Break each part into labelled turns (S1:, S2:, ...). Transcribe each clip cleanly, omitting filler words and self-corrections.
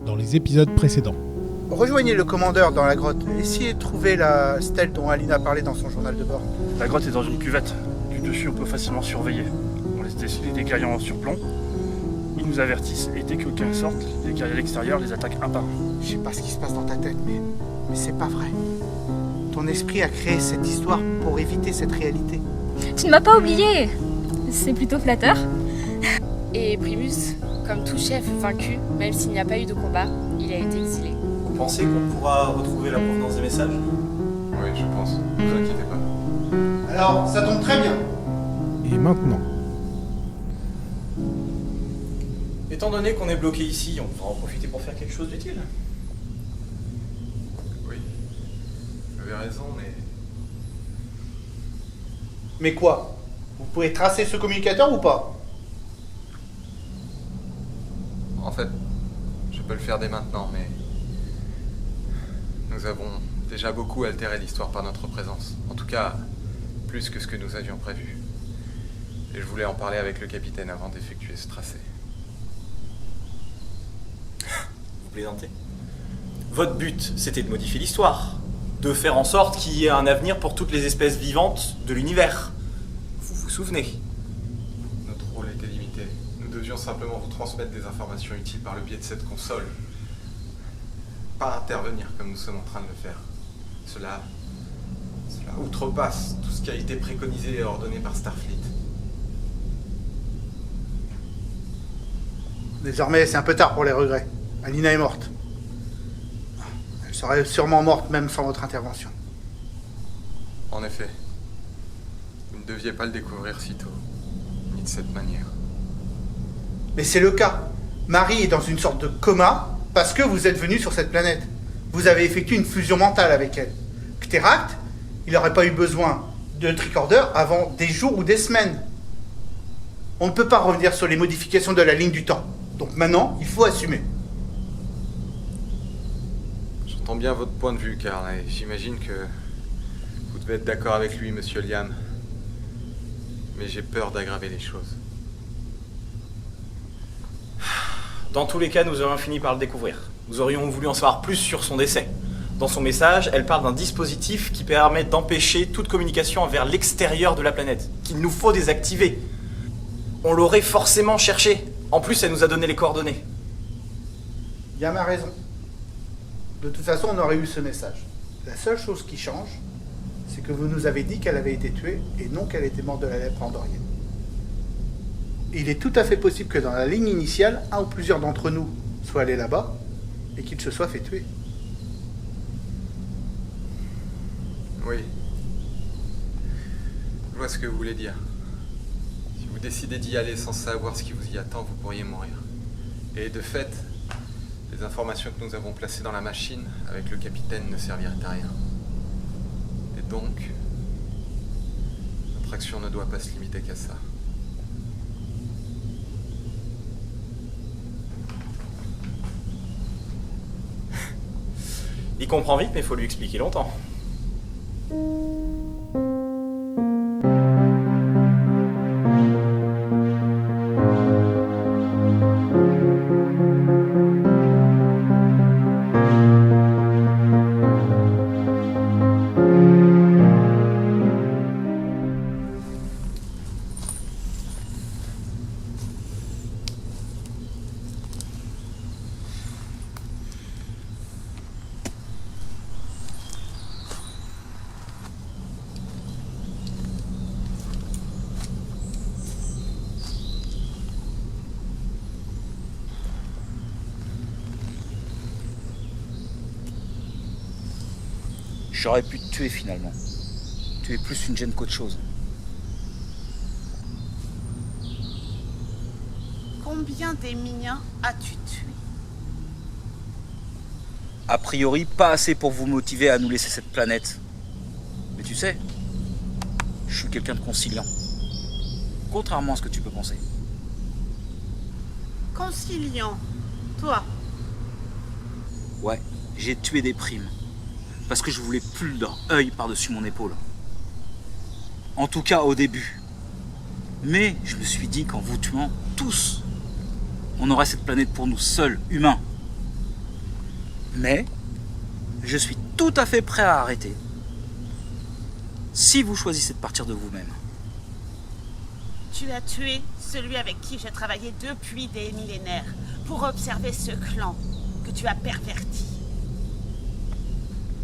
S1: dans les épisodes précédents.
S2: Rejoignez le commandeur dans la grotte. Essayez de trouver la stèle dont Alina parlait dans son journal de bord.
S3: La grotte est dans une cuvette. Du dessus, on peut facilement surveiller. On laisse des guerriers en surplomb. Ils nous avertissent et dès que quelqu'un sort, les guerriers à l'extérieur les attaquent un par un.
S2: Je sais pas ce qui se passe dans ta tête, mais c'est pas vrai. Ton esprit a créé cette histoire pour éviter cette réalité.
S4: Tu ne m'as pas oublié. C'est plutôt flatteur.
S5: Et Primus, comme tout chef vaincu, même s'il n'y a pas eu de combat, il a été exilé.
S6: Vous pensez qu'on pourra retrouver la provenance des messages?
S7: Oui, je pense. Ne vous inquiétez pas.
S2: Alors, ça tombe très bien.
S1: Et maintenant,
S6: Étant donné qu'on est bloqué ici, on pourra en profiter pour faire quelque chose d'utile.
S7: Oui. Vous avez raison, mais...
S2: Mais quoi? Vous pouvez tracer ce communicateur ou pas?
S7: En fait, je peux le faire dès maintenant, mais... Nous avons déjà beaucoup altéré l'histoire par notre présence. En tout cas, plus que ce que nous avions prévu. Et je voulais en parler avec le capitaine avant d'effectuer ce tracé.
S6: Vous plaisantez? Votre but, c'était de modifier l'histoire. De faire en sorte qu'il y ait un avenir pour toutes les espèces vivantes de l'univers. Vous vous souvenez?
S7: Notre rôle était limité. Nous devions simplement vous transmettre des informations utiles par le biais de cette console. Pas intervenir comme nous sommes en train de le faire. Cela outrepasse tout ce qui a été préconisé et ordonné par Starfleet.
S2: Désormais, c'est un peu tard pour les regrets. Alina est morte. Elle serait sûrement morte même sans votre intervention.
S7: En effet, vous ne deviez pas le découvrir si tôt, ni de cette manière.
S2: Mais c'est le cas. Marie est dans une sorte de coma parce que vous êtes venu sur cette planète. Vous avez effectué une fusion mentale avec elle. Cteract, il n'aurait pas eu besoin de tricorder avant des jours ou des semaines. On ne peut pas revenir sur les modifications de la ligne du temps. Donc maintenant, il faut assumer.
S7: J'entends bien votre point de vue, Karl, et j'imagine que vous devez être d'accord avec lui, Monsieur Liam. Mais j'ai peur d'aggraver les choses.
S6: Dans tous les cas, nous aurions fini par le découvrir. Nous aurions voulu en savoir plus sur son décès. Dans son message, elle parle d'un dispositif qui permet d'empêcher toute communication vers l'extérieur de la planète, qu'il nous faut désactiver. On l'aurait forcément cherché. En plus, elle nous a donné les coordonnées.
S2: Yam a raison. De toute façon, on aurait eu ce message. La seule chose qui change, c'est que vous nous avez dit qu'elle avait été tuée et non qu'elle était morte de la lèpre andorienne. Il est tout à fait possible que dans la ligne initiale, un ou plusieurs d'entre nous soient allés là-bas et qu'ils se soient fait tuer.
S7: Oui. Je vois ce que vous voulez dire. Si vous décidez d'y aller sans savoir ce qui vous y attend, vous pourriez mourir. Et de fait, les informations que nous avons placées dans la machine avec le capitaine ne serviraient à rien. Et donc, notre action ne doit pas se limiter qu'à ça.
S6: Il comprend vite, mais il faut lui expliquer longtemps.
S8: J'aurais pu te tuer finalement. Tu es plus une gêne qu'autre chose.
S9: Combien d'Éminiens as-tu tué?
S8: A priori, pas assez pour vous motiver à nous laisser cette planète. Mais tu sais, je suis quelqu'un de conciliant. Contrairement à ce que tu peux penser.
S9: Conciliant, toi?
S8: Ouais, j'ai tué des primes. Parce que je voulais plus leur œil par-dessus mon épaule. En tout cas au début. Mais je me suis dit qu'en vous tuant tous, on aurait cette planète pour nous seuls, humains. Mais je suis tout à fait prêt à arrêter. Si vous choisissez de partir de vous-même.
S9: Tu as tué celui avec qui j'ai travaillé depuis des millénaires pour observer ce clan que tu as perverti.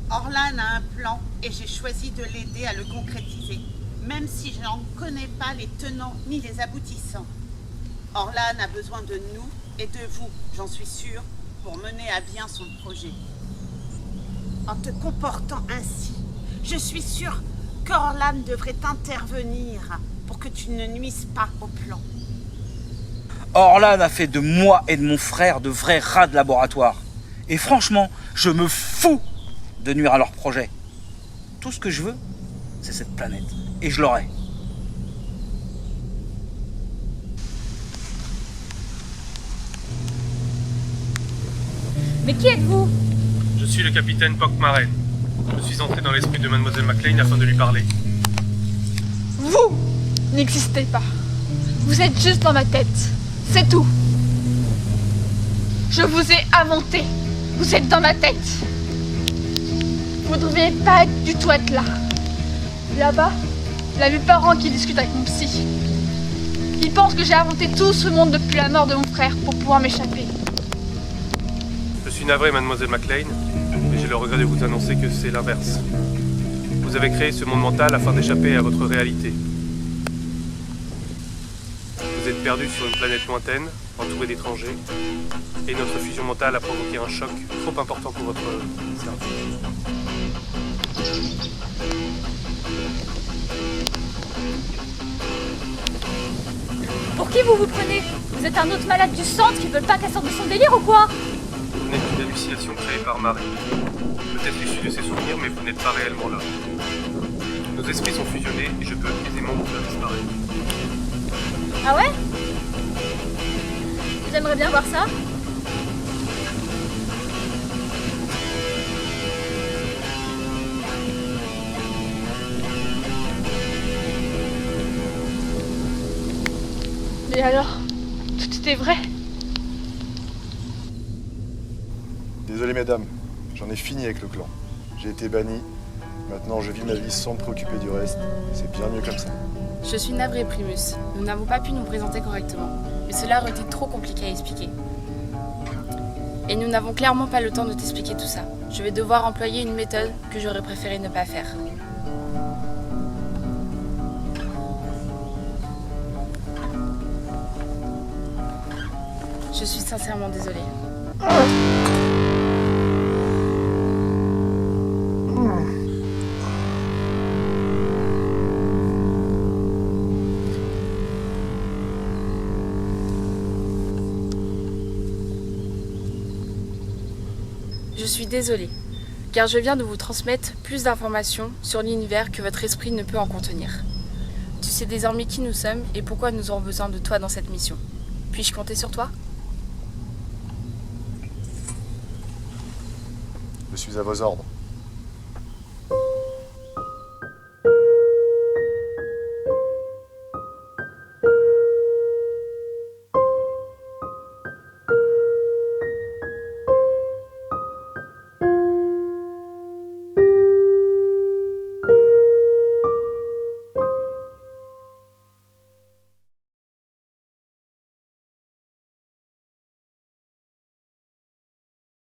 S9: Orlan a un plan et j'ai choisi de l'aider à le concrétiser, même si je n'en connais pas les tenants ni les aboutissants. Orlan a besoin de nous et de vous, j'en suis sûre, pour mener à bien son projet. En te comportant ainsi, je suis sûre qu'Orlan devrait intervenir pour que tu ne nuises pas au plan.
S8: Orlan a fait de moi et de mon frère de vrais rats de laboratoire. Et franchement, je me fous de nuire à leur projet. Tout ce que je veux, c'est cette planète. Et je l'aurai.
S4: Mais qui êtes-vous?
S3: Je suis le capitaine Pockmaren. Je suis entré dans l'esprit de Mademoiselle McLean afin de lui parler.
S10: Vous n'existez pas. Vous êtes juste dans ma tête. C'est tout. Je vous ai inventé. Vous êtes dans ma tête. Vous ne devriez pas du tout être là. Là-bas, il y a mes parents qui discutent avec mon psy. Ils pensent que j'ai inventé tout ce monde depuis la mort de mon frère pour pouvoir m'échapper.
S3: Je suis navré, Mademoiselle McLean, mais j'ai le regret de vous annoncer que c'est l'inverse. Vous avez créé ce monde mental afin d'échapper à votre réalité. Vous êtes perdu sur une planète lointaine, entourée d'étrangers, et notre fusion mentale a provoqué un choc trop important pour votre cerveau.
S4: Pour qui vous vous prenez? Vous êtes un autre malade du centre qui veut pas qu'elle sorte de son délire ou quoi?
S3: Vous n'êtes qu'une hallucination créée par Marie. Peut-être issue de ses souvenirs, mais vous n'êtes pas réellement là. Nos esprits sont fusionnés et je peux aisément vous faire disparaître.
S4: Ah ouais? J'aimerais bien voir ça.
S10: Et alors, tout était vrai?
S11: Désolé mesdames, j'en ai fini avec le clan. J'ai été banni, maintenant je vis ma vie sans me préoccuper du reste. C'est bien mieux comme ça.
S5: Je suis navrée, Primus. Nous n'avons pas pu nous présenter correctement, mais cela aurait été trop compliqué à expliquer. Et nous n'avons clairement pas le temps de t'expliquer tout ça. Je vais devoir employer une méthode que j'aurais préféré ne pas faire. Je suis sincèrement désolée. Je suis désolée, car je viens de vous transmettre plus d'informations sur l'univers que votre esprit ne peut en contenir. Tu sais désormais qui nous sommes et pourquoi nous aurons besoin de toi dans cette mission. Puis-je compter sur toi?
S11: Je suis à vos ordres.